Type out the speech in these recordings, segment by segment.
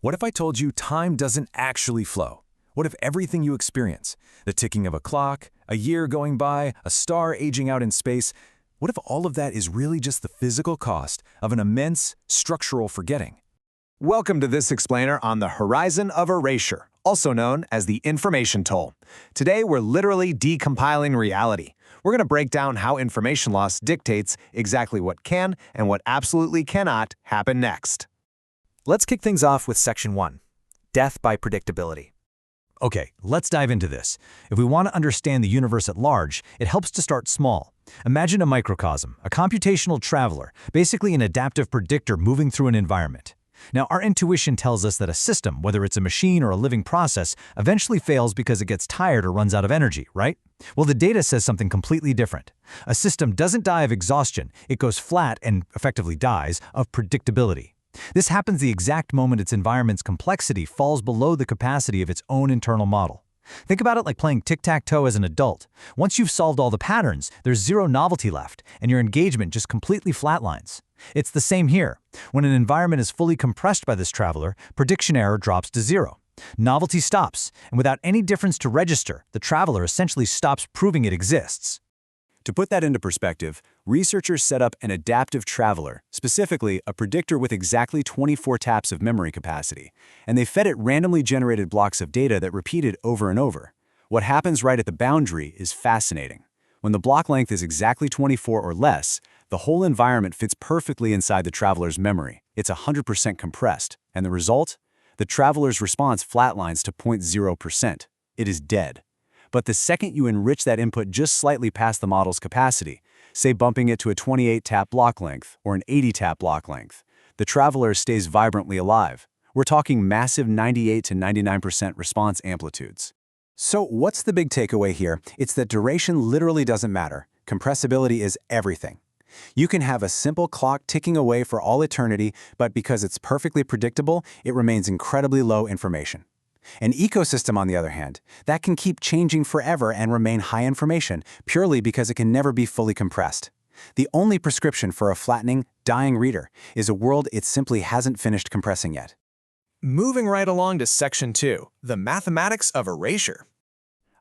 What if I told you time doesn't actually flow? What if everything you experience, the ticking of a clock, a year going by, a star aging out in space, what if all of that is really just the physical cost of an immense structural forgetting? Welcome to this explainer on the horizon of erasure, also known as the information toll. Today, we're literally decompiling reality. We're going to break down how information loss dictates exactly what can and what absolutely cannot happen next. Let's kick things off with Section 1, Death by Predictability. Okay, let's dive into this. If we want to understand the universe at large, it helps to start small. Imagine a microcosm, a computational traveler, basically an adaptive predictor moving through an environment. Now, our intuition tells us that a system, whether it's a machine or a living process, eventually fails because it gets tired or runs out of energy, right? Well, the data says something completely different. A system doesn't die of exhaustion, it goes flat and effectively dies of predictability. This happens the exact moment its environment's complexity falls below the capacity of its own internal model. Think about it like playing tic-tac-toe as an adult. Once you've solved all the patterns, there's zero novelty left, and your engagement just completely flatlines. It's the same here. When an environment is fully compressed by this traveler, prediction error drops to zero. Novelty stops, and without any difference to register, the traveler essentially stops proving it exists. To put that into perspective, researchers set up an adaptive traveler, specifically a predictor with exactly 24 taps of memory capacity, and they fed it randomly generated blocks of data that repeated over and over. What happens right at the boundary is fascinating. When the block length is exactly 24 or less, the whole environment fits perfectly inside the traveler's memory. It's 100% compressed, and the result? The traveler's response flatlines to 0.0%. It is dead. But the second you enrich that input just slightly past the model's capacity, say bumping it to a 28-tap block length or an 80-tap block length, the traveler stays vibrantly alive. We're talking massive 98 to 99% response amplitudes. So what's the big takeaway here? It's that duration literally doesn't matter. Compressibility is everything. You can have a simple clock ticking away for all eternity, but because it's perfectly predictable, it remains incredibly low information. An ecosystem, on the other hand, that can keep changing forever and remain high information purely because it can never be fully compressed. The only prescription for a flattening, dying reader is a world it simply hasn't finished compressing yet. Moving right along to Section 2, the mathematics of erasure.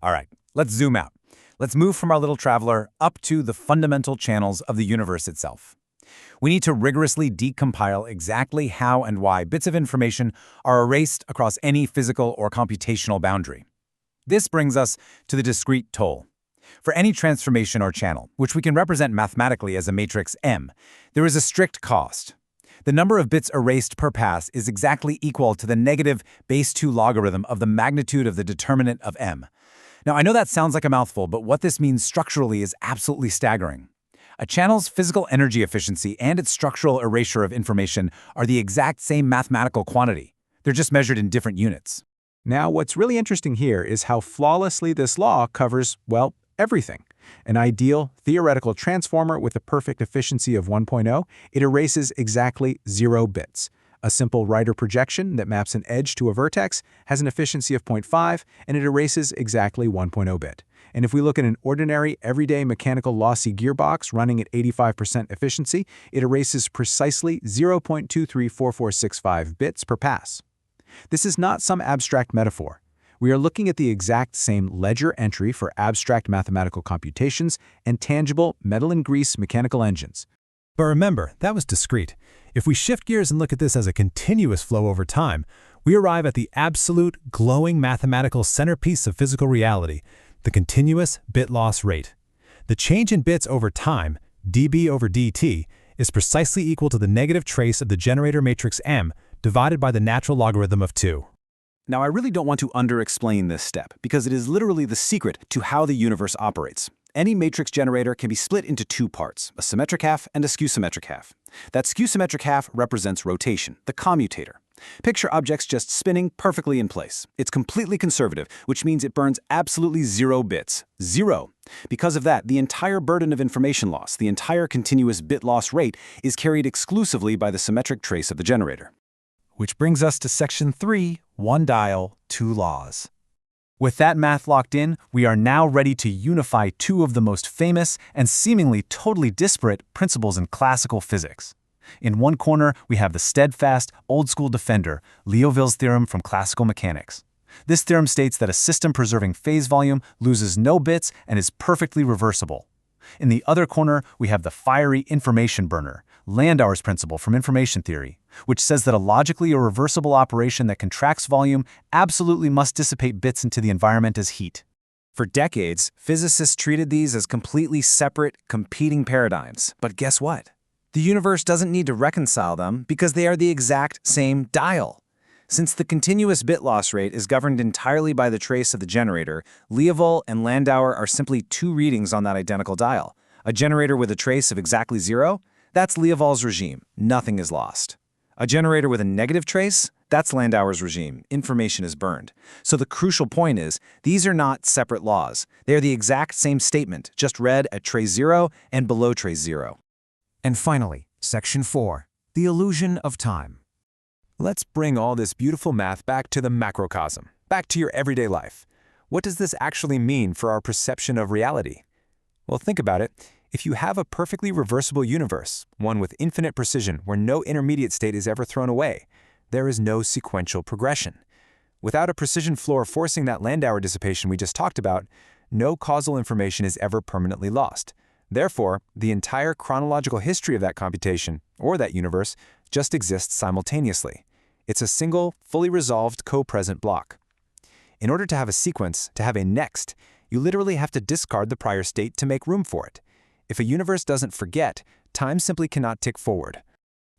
All right, let's zoom out. Let's move from our little traveler up to the fundamental channels of the universe itself. We need to rigorously decompile exactly how and why bits of information are erased across any physical or computational boundary. This brings us to the discrete toll. For any transformation or channel, which we can represent mathematically as a matrix M, there is a strict cost. The number of bits erased per pass is exactly equal to the negative base 2 logarithm of the magnitude of the determinant of M. Now, I know that sounds like a mouthful, but what this means structurally is absolutely staggering. A channel's physical energy efficiency and its structural erasure of information are the exact same mathematical quantity. They're just measured in different units. Now, what's really interesting here is how flawlessly this law covers, well, everything. An ideal theoretical transformer with a perfect efficiency of 1.0, it erases exactly 0 bits. A simple Rider projection that maps an edge to a vertex has an efficiency of 0.5, and it erases exactly 1.0 bit. And if we look at an ordinary, everyday mechanical lossy gearbox running at 85% efficiency, it erases precisely 0.234465 bits per pass. This is not some abstract metaphor. We are looking at the exact same ledger entry for abstract mathematical computations and tangible metal-and-grease mechanical engines. But remember, that was discrete. If we shift gears and look at this as a continuous flow over time, we arrive at the absolute, glowing mathematical centerpiece of physical reality, the continuous bit loss rate. The change in bits over time, dB over dt, is precisely equal to the negative trace of the generator matrix M divided by the natural logarithm of 2. Now, I really don't want to under-explain this step, because it is literally the secret to how the universe operates. Any matrix generator can be split into two parts, a symmetric half and a skew-symmetric half. That skew-symmetric half represents rotation, the commutator. Picture objects just spinning perfectly in place. It's completely conservative, which means it burns absolutely 0 bits. 0. Because of that, the entire burden of information loss, the entire continuous bit loss rate, is carried exclusively by the symmetric trace of the generator. Which brings us to Section 3, one dial, two laws. With that math locked in, we are now ready to unify two of the most famous and seemingly totally disparate principles in classical physics. In one corner, we have the steadfast, old-school defender, Liouville's theorem from classical mechanics. This theorem states that a system preserving phase volume loses no bits and is perfectly reversible. In the other corner, we have the fiery information burner, Landauer's principle from information theory, which says that a logically irreversible operation that contracts volume absolutely must dissipate bits into the environment as heat. For decades, physicists treated these as completely separate, competing paradigms. But guess what? The universe doesn't need to reconcile them because they are the exact same dial. Since the continuous bit loss rate is governed entirely by the trace of the generator, Liouville and Landauer are simply two readings on that identical dial. A generator with a trace of exactly 0, that's Liouville's regime. Nothing is lost. A generator with a negative trace, that's Landauer's regime. Information is burned. So the crucial point is, these are not separate laws. They are the exact same statement, just read at trace 0 and below trace 0. And finally, Section 4, the illusion of time. Let's bring all this beautiful math back to the macrocosm, back to your everyday life. What does this actually mean for our perception of reality? Well, think about it. If you have a perfectly reversible universe, one with infinite precision where no intermediate state is ever thrown away, there is no sequential progression. Without a precision floor forcing that Landauer dissipation we just talked about, no causal information is ever permanently lost. Therefore, the entire chronological history of that computation, or that universe, just exists simultaneously. It's a single, fully resolved co-present block. In order to have a sequence, to have a next, you literally have to discard the prior state to make room for it. If a universe doesn't forget, time simply cannot tick forward.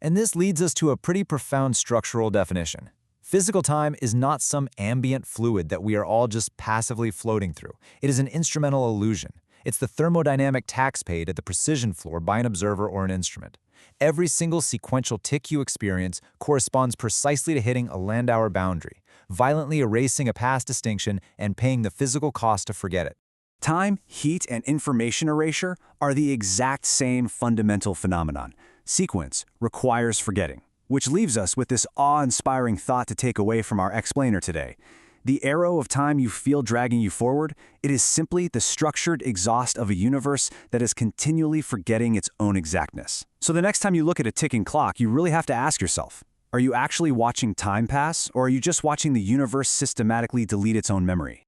And this leads us to a pretty profound structural definition. Physical time is not some ambient fluid that we are all just passively floating through. It is an instrumental illusion. It's the thermodynamic tax paid at the precision floor by an observer or an instrument. Every single sequential tick you experience corresponds precisely to hitting a Landauer boundary, violently erasing a past distinction and paying the physical cost to forget it. Time, heat, and information erasure are the exact same fundamental phenomenon. Sequence requires forgetting, which leaves us with this awe-inspiring thought to take away from our explainer today. The arrow of time you feel dragging you forward, it is simply the structured exhaust of a universe that is continually forgetting its own exactness. So the next time you look at a ticking clock, you really have to ask yourself, are you actually watching time pass, or are you just watching the universe systematically delete its own memory?